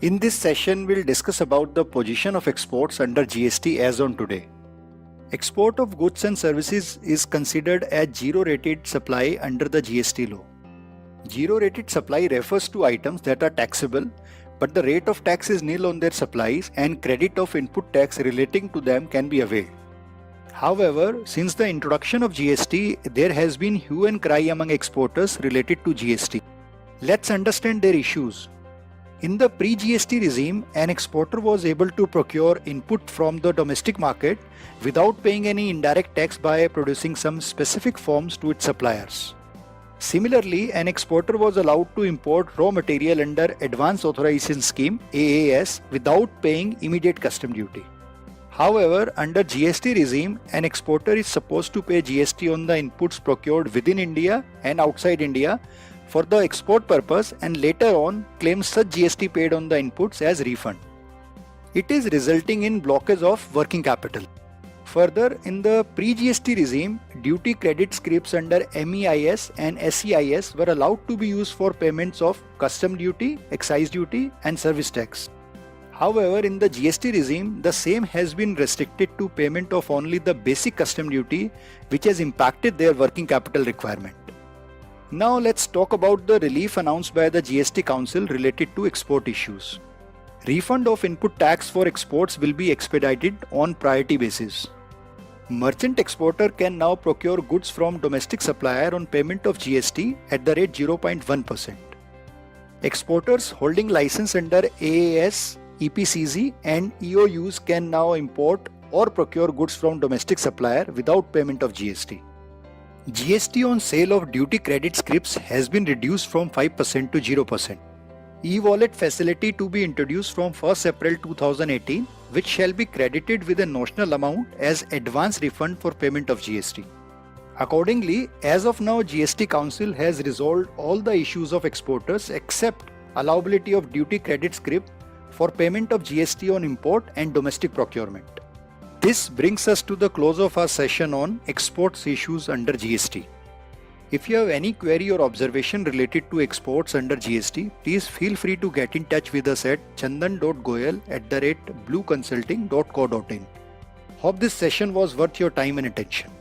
In this session, we'll discuss about the position of exports under GST as on today. Export of goods and services is considered as zero-rated supply under the GST law. Zero-rated supply refers to items that are taxable, but the rate of tax is nil on their supplies and credit of input tax relating to them can be availed. However, since the introduction of GST, there has been hue and cry among exporters related to GST. Let's understand their issues. In the pre-GST regime, an exporter was able to procure input from the domestic market without paying any indirect tax by producing some specific forms to its suppliers. Similarly, an exporter was allowed to import raw material under Advance Authorization Scheme (AAS) without paying immediate custom duty. However, under GST regime, an exporter is supposed to pay GST on the inputs procured within India and outside India for the export purpose and later on claims such GST paid on the inputs as refund. It is resulting in blockage of working capital. Further, in the pre-GST regime, duty credit scrips under MEIS and SEIS were allowed to be used for payments of custom duty, excise duty and service tax. However, in the GST regime, the same has been restricted to payment of only the basic custom duty, which has impacted their working capital requirement. Now let's talk about the relief announced by the GST Council related to export issues. Refund of input tax for exports will be expedited on priority basis. Merchant exporter can now procure goods from domestic supplier on payment of GST at the rate 0.1%. Exporters holding license under AAS, EPCG and EOUs can now import or procure goods from domestic supplier without payment of GST. GST on sale of duty credit scrips has been reduced from 5% to 0%. E-wallet facility to be introduced from 1st April 2018, which shall be credited with a notional amount as advance refund for payment of GST. Accordingly, as of now, GST Council has resolved all the issues of exporters except allowability of duty credit scrip for payment of GST on import and domestic procurement. This brings us to the close of our session on exports issues under GST. If you have any query or observation related to exports under GST, please feel free to get in touch with us at chandan.goyal@blueconsulting.co.in. Hope this session was worth your time and attention.